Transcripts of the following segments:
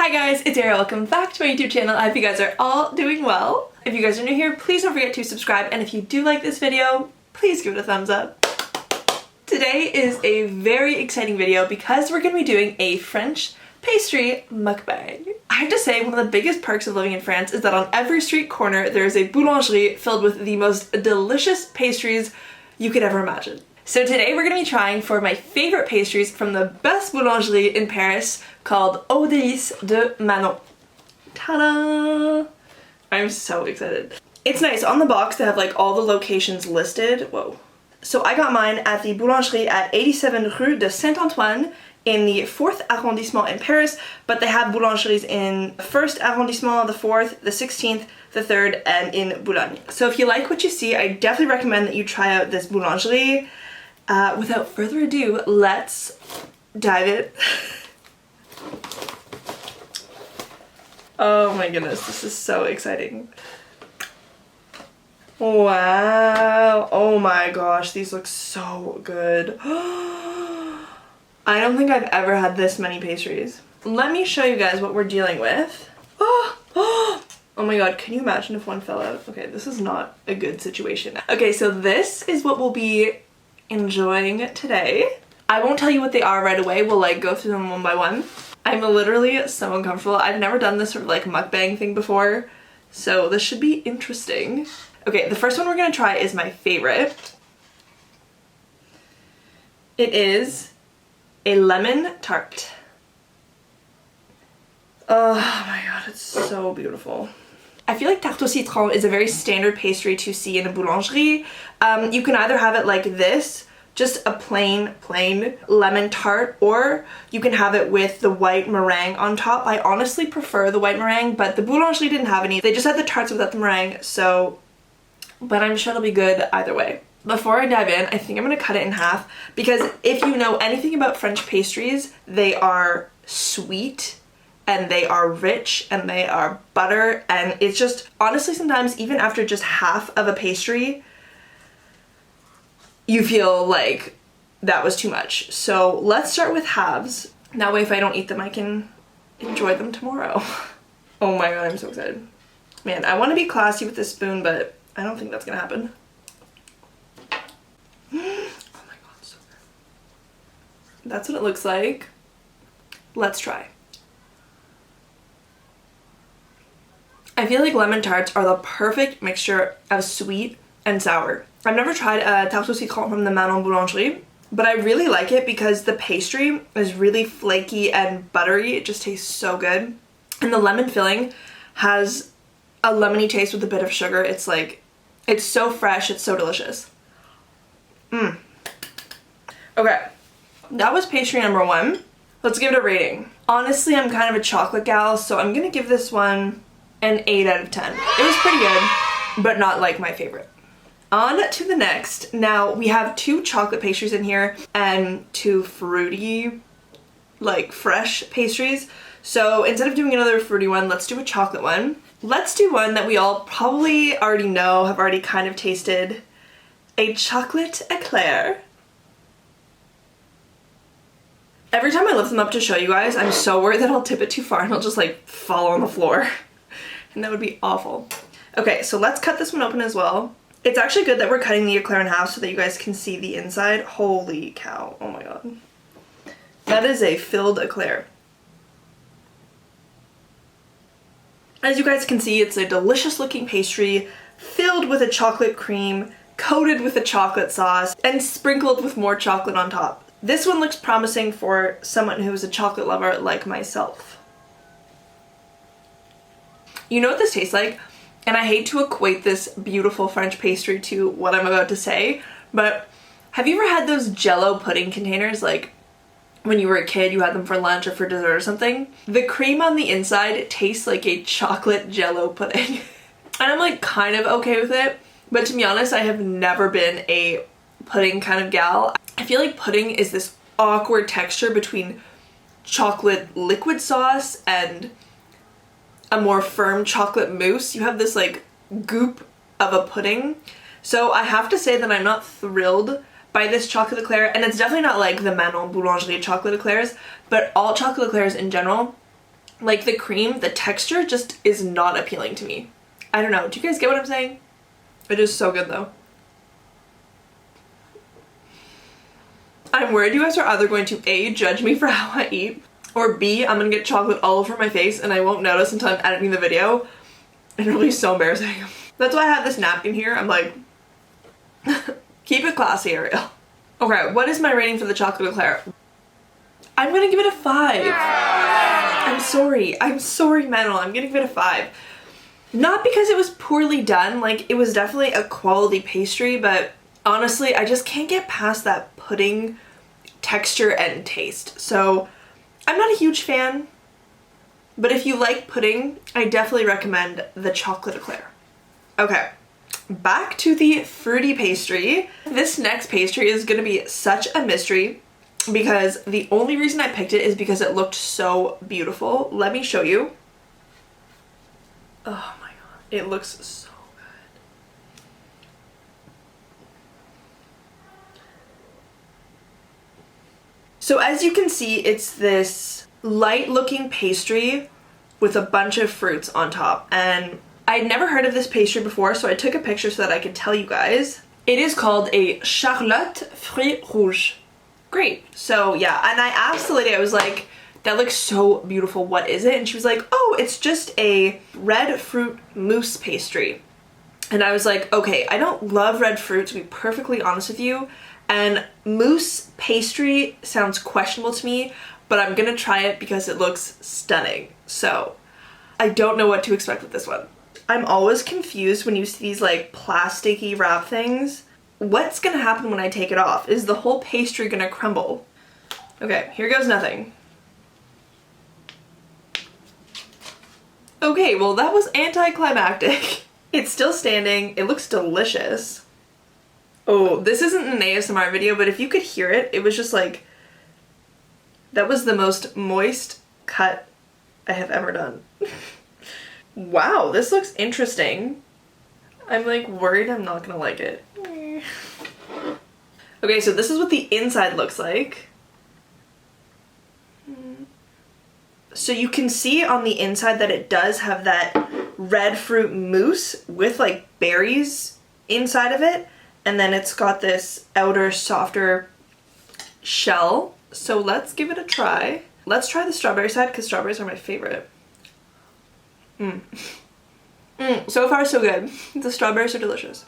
Hi guys, it's Arielle. Welcome back to my YouTube channel. I hope you guys are all doing well. If you guys are new here, please don't forget to subscribe, and if you do like this video, please give it a thumbs up. Today is a very exciting video because we're going to be doing a French pastry mukbang. I have to say, one of the biggest perks of living in France is that on every street corner there is a boulangerie filled with the most delicious pastries you could ever imagine. So today we're going to be trying for my favorite pastries from the best boulangerie in Paris called Aux Délices de Manon. Ta-da! I'm so excited. It's nice. On the box they have like all the locations listed. Whoa. So I got mine at the boulangerie at 87 Rue de Saint-Antoine in the 4th arrondissement in Paris, but they have boulangeries in the 1st arrondissement, the 4th, the 16th, the 3rd, and in Boulogne. So if you like what you see, I definitely recommend that you try out this boulangerie. Without further ado, let's dive in. Oh my goodness, this is so exciting. Wow. Oh my gosh, these look so good. I don't think I've ever had this many pastries. Let me show you guys what we're dealing with. Oh my god, can you imagine if one fell out? Okay, this is not a good situation. Okay, so this is what we'll be enjoying today. I won't tell you what they are right away. We'll like go through them one by one. I'm literally so uncomfortable. I've never done this sort of like mukbang thing before, so this should be interesting. Okay, the first one we're gonna try is my favorite. It is a lemon tart. Oh my god, it's so beautiful. I feel like tarte au citron is a very standard pastry to see in a boulangerie. You can either have it like this, just a plain lemon tart, or you can have it with the white meringue on top. I honestly prefer the white meringue, but the boulangerie didn't have any. They just had the tarts without the meringue, so, but I'm sure it'll be good either way. Before I dive in, I think I'm gonna cut it in half, because if you know anything about French pastries, they are sweet and they are rich and they are butter, and it's just, honestly, sometimes even after just half of a pastry, you feel like that was too much. So let's start with halves. That way if I don't eat them, I can enjoy them tomorrow. Oh my god, I'm so excited. Man, I want to be classy with this spoon, but I don't think that's gonna happen. Oh my god, so good. That's what it looks like. Let's try. I feel like lemon tarts are the perfect mixture of sweet and sour. I've never tried a tarte au citron from the Manon Boulangerie, but I really like it because the pastry is really flaky and buttery. It just tastes so good. And the lemon filling has a lemony taste with a bit of sugar. It's like, it's so fresh, it's so delicious. Okay, that was pastry number one. Let's give it a rating. Honestly, I'm kind of a chocolate gal, so I'm gonna give this one an 8 out of 10. It was pretty good, but not like my favorite. On to the next. Now we have 2 chocolate pastries in here and 2 fruity, like fresh pastries. So instead of doing another fruity one, let's do a chocolate one. Let's do one that we all probably already know, have already kind of tasted. A chocolate eclair. Every time I lift them up to show you guys, I'm so worried that I'll tip it too far and it'll just like fall on the floor. And that would be awful. Okay, so let's cut this one open as well. It's actually good that we're cutting the eclair in half so that you guys can see the inside. Holy cow, oh my god. That is a filled eclair. As you guys can see, it's a delicious looking pastry filled with a chocolate cream, coated with a chocolate sauce, and sprinkled with more chocolate on top. This one looks promising for someone who's a chocolate lover like myself. You know what this tastes like? And I hate to equate this beautiful French pastry to what I'm about to say, but have you ever had those Jell-O pudding containers? Like when you were a kid, you had them for lunch or for dessert or something? The cream on the inside tastes like a chocolate Jell-O pudding. And I'm like kind of okay with it, but to be honest, I have never been a pudding kind of gal. I feel like pudding is this awkward texture between chocolate liquid sauce and a more firm chocolate mousse. You have this like goop of a pudding. So I have to say that I'm not thrilled by this chocolate eclair, and it's definitely not like the Manon Boulangerie chocolate eclairs, but all chocolate eclairs in general Like the cream, the texture just is not appealing to me. I don't know. Do you guys get what I'm saying? It is so good though. I'm worried you guys are either going to A, judge me for how I eat, or B, I'm gonna get chocolate all over my face and I won't notice until I'm editing the video. And it'll be so embarrassing. That's why I have this napkin here. I'm like, keep it classy, Arielle. Okay, what is my rating for the chocolate eclair? I'm gonna give it a 5. I'm sorry, Manuel. I'm gonna give it a 5. Not because it was poorly done, like it was definitely a quality pastry, but honestly, I just can't get past that pudding texture and taste. So I'm not a huge fan, but if you like pudding, I definitely recommend the chocolate eclair. Okay, back to the fruity pastry. This next pastry is gonna be such a mystery because the only reason I picked it is because it looked so beautiful. Let me show you. Oh my god, it looks so good. So as you can see, it's this light looking pastry with a bunch of fruits on top, and I'd never heard of this pastry before, so I took a picture so that I could tell you guys. It is called a charlotte fruits rouges. Great. So yeah, and I asked the lady, I was like, that looks so beautiful, what is it? And she was like, oh, it's just a red fruit mousse pastry. And I was like, okay, I don't love red fruit, to be perfectly honest with you, and mousse pastry sounds questionable to me, but I'm gonna try it because it looks stunning. So I don't know what to expect with this one. I'm always confused when you see these like plasticky wrap things. What's gonna happen when I take it off? Is the whole pastry gonna crumble? Okay, here goes nothing. Okay, well that was anticlimactic. It's still standing. It looks delicious. Oh, this isn't an ASMR video, but if you could hear it, it was just like, that was the most moist cut I have ever done. Wow, this looks interesting. I'm like worried I'm not gonna like it. Okay, so this is what the inside looks like. So you can see on the inside that it does have that red fruit mousse with like berries inside of it, and then it's got this outer softer shell. So let's give it a try. Let's try the strawberry side because strawberries are my favorite. So far so good. The strawberries are delicious.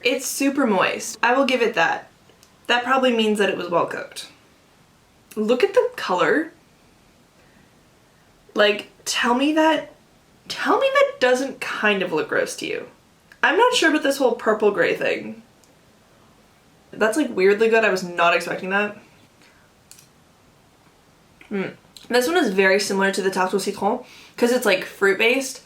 It's super moist. I will give it that. That probably means that it was well cooked. Look at the color. Like, tell me that doesn't kind of look gross to you. I'm not sure about this whole purple gray thing. That's like weirdly good. I was not expecting that. This one is very similar to the tarte au citron because it's like fruit based.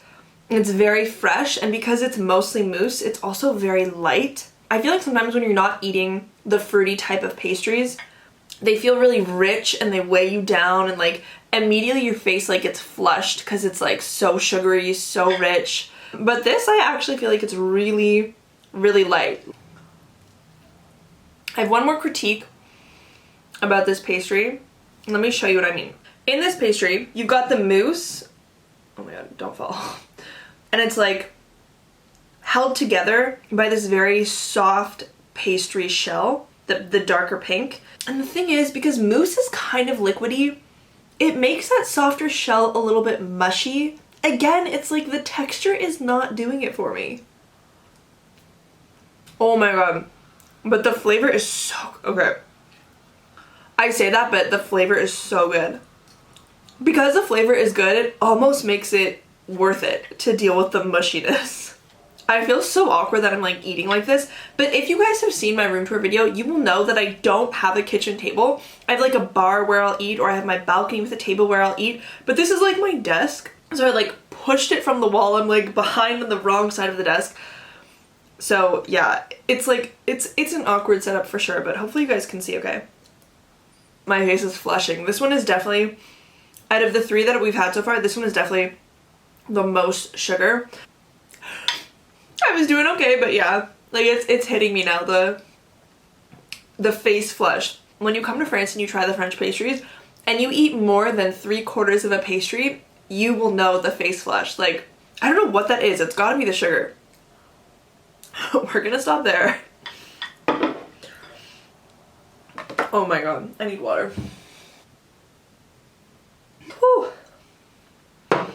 It's very fresh, and because it's mostly mousse, it's also very light. I feel like sometimes when you're not eating the fruity type of pastries, they feel really rich and they weigh you down, and like immediately your face like gets flushed because it's like so sugary, so rich. But this, I actually feel like it's really, really light. I have one more critique about this pastry. Let me show you what I mean. In this pastry, you've got the mousse. Oh my god, don't fall. And it's like held together by this very soft pastry shell, the darker pink. And the thing is, because mousse is kind of liquidy, it makes that softer shell a little bit mushy. Again, it's like the texture is not doing it for me. Oh my god. But the flavor is so, okay. I say that, but the flavor is so good. Because the flavor is good, it almost makes it worth it to deal with the mushiness. I feel so awkward that I'm like eating like this, but if you guys have seen my room tour video, you will know that I don't have a kitchen table. I have like a bar where I'll eat, or I have my balcony with a table where I'll eat, but this is like my desk. So I like pushed it from the wall. I'm like behind on the wrong side of the desk. So yeah, it's like, it's an awkward setup for sure, but hopefully you guys can see okay. My face is flushing. This one is definitely, out of the three that we've had so far, this one is definitely the most sugar. I was doing okay, but yeah, like it's hitting me now, the face flush. when you come to France and you try the French pastries and you eat more than 3/4 of a pastry, you will know the face flush. Like, I don't know what that is. It's gotta be the sugar. We're gonna stop there. Oh my god, I need water. Whew. Oh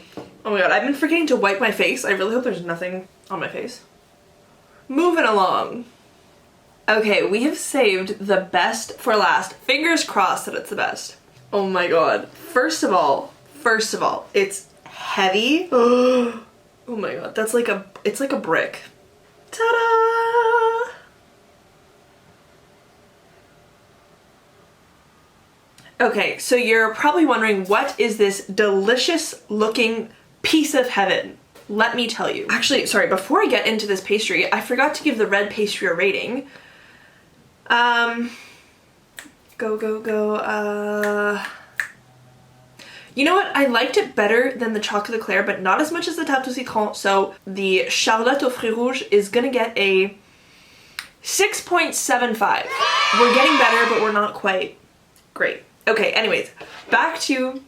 my god, I've been forgetting to wipe my face. I really hope there's nothing on my face. Moving along. Okay, we have saved the best for last. Fingers crossed that it's the best. Oh my god. First of all, it's heavy. Oh my god, that's like it's like a brick. Ta-da! Okay, so you're probably wondering, what is this delicious looking piece of heaven? Let me tell you. Actually, sorry, before I get into this pastry, I forgot to give the red pastry a rating. You know what? I liked it better than the chocolate eclair, but not as much as the tarte au citron. So the charlotte aux fruits rouges is gonna get a 6.75. We're getting better, but we're not quite great. Okay, anyways, back to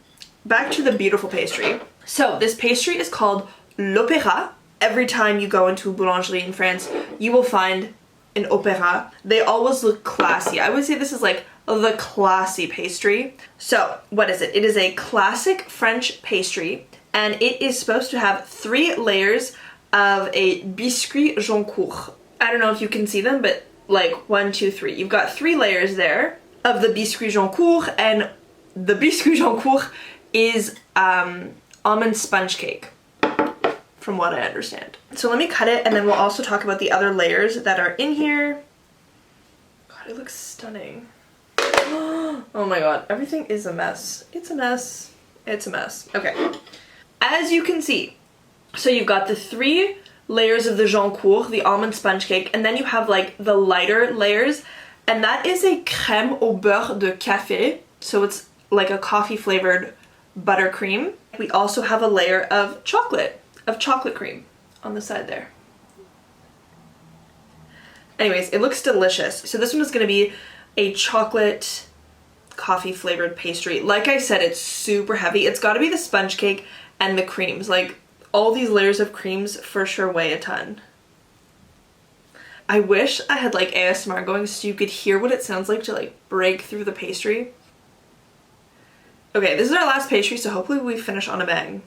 the beautiful pastry. So this pastry is called l'opéra. Every time you go into a boulangerie in France, you will find an opéra. They always look classy. I would say this is like the classy pastry. So what is it? It is a classic French pastry, and it is supposed to have 3 layers of a biscuit joncourt. I don't know if you can see them, but like 1, 2, 3. You've got 3 layers there of the biscuit joncourt, and the biscuit joncourt is almond sponge cake, from what I understand. So let me cut it, and then we'll also talk about the other layers that are in here. God, it looks stunning. Oh my god, everything is a mess. It's a mess. It's a mess. Okay. As you can see, so you've got the 3 layers of the joncourt, the almond sponge cake, and then you have like the lighter layers, and that is a crème au beurre de café. So it's like a coffee flavored buttercream. We also have a layer of chocolate cream on the side there. Anyways, it looks delicious. So this one is going to be a chocolate coffee flavored pastry. Like I said, it's super heavy. It's got to be the sponge cake and the creams. Like, all these layers of creams for sure weigh a ton. I wish I had like ASMR going so you could hear what it sounds like to like break through the pastry. Okay, this is our last pastry, so hopefully we finish on a bang.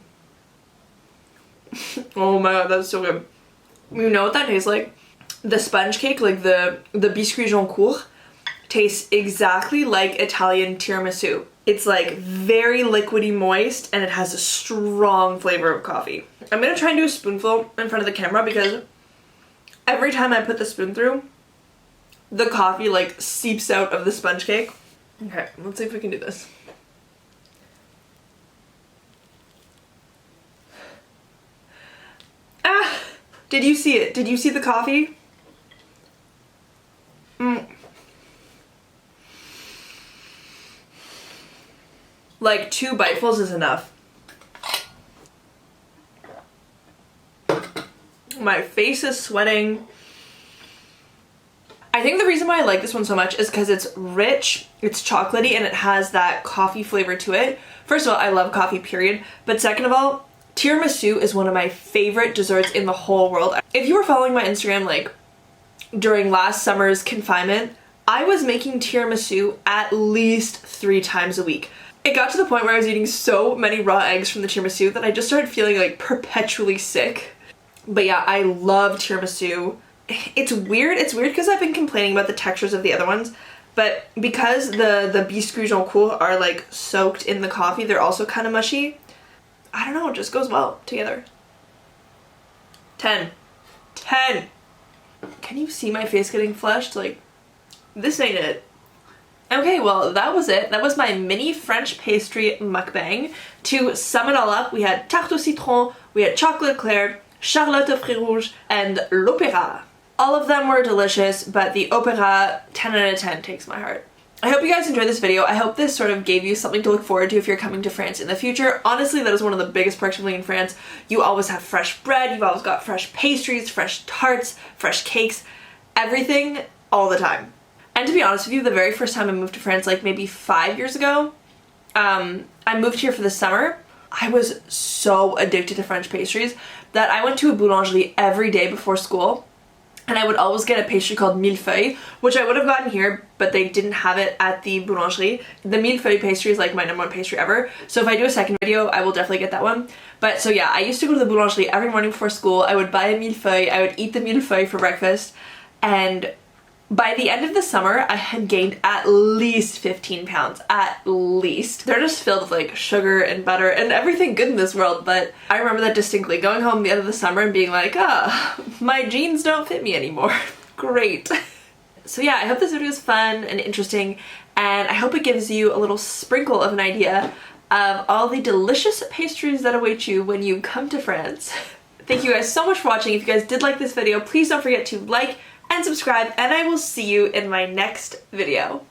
Oh my god, that's so good. You know what that tastes like? The sponge cake, like the biscuit joncourt, tastes exactly like Italian tiramisu. It's like very liquidy moist, and it has a strong flavor of coffee. I'm gonna try and do a spoonful in front of the camera because every time I put the spoon through, the coffee like seeps out of the sponge cake. Okay, let's see if we can do this. Ah! Did you see it? Did you see the coffee? Like 2 bitefuls is enough. My face is sweating. I think the reason why I like this one so much is because it's rich, it's chocolatey, and it has that coffee flavor to it. First of all, I love coffee, period. But second of all, tiramisu is one of my favorite desserts in the whole world. If you were following my Instagram like during last summer's confinement, I was making tiramisu at least 3 times a week. It got to the point where I was eating so many raw eggs from the tiramisu that I just started feeling like perpetually sick. But yeah, I love tiramisu. It's weird because I've been complaining about the textures of the other ones, but because the biscuits joncourt are like soaked in the coffee, they're also kind of mushy. I don't know, it just goes well together. 10. 10. Can you see my face getting flushed? Like, this ain't it. Okay, well, that was it. That was my mini French pastry mukbang. To sum it all up, we had tarte au citron, we had chocolate eclair, charlotte aux fruits rouges, and l'opéra. All of them were delicious, but the opéra, 10 out of 10, takes my heart. I hope you guys enjoyed this video. I hope this sort of gave you something to look forward to if you're coming to France in the future. Honestly, that is one of the biggest perks of living in France. You always have fresh bread, you've always got fresh pastries, fresh tarts, fresh cakes, everything, all the time. And to be honest with you, the very first time I moved to France, like maybe 5 years ago, I moved here for the summer. I was so addicted to French pastries that I went to a boulangerie every day before school, and I would always get a pastry called millefeuille, which I would have gotten here, but they didn't have it at the boulangerie. The millefeuille pastry is like my #1 pastry ever, so if I do a second video, I will definitely get that one. But so yeah, I used to go to the boulangerie every morning before school. I would buy a millefeuille, I would eat the millefeuille for breakfast, and by the end of the summer, I had gained at least 15 pounds, at least. They're just filled with like sugar and butter and everything good in this world, but I remember that distinctly, going home the end of the summer and being like, my jeans don't fit me anymore. Great. So yeah, I hope this video is fun and interesting, and I hope it gives you a little sprinkle of an idea of all the delicious pastries that await you when you come to France. Thank you guys so much for watching. If you guys did like this video, please don't forget to like and subscribe, and I will see you in my next video.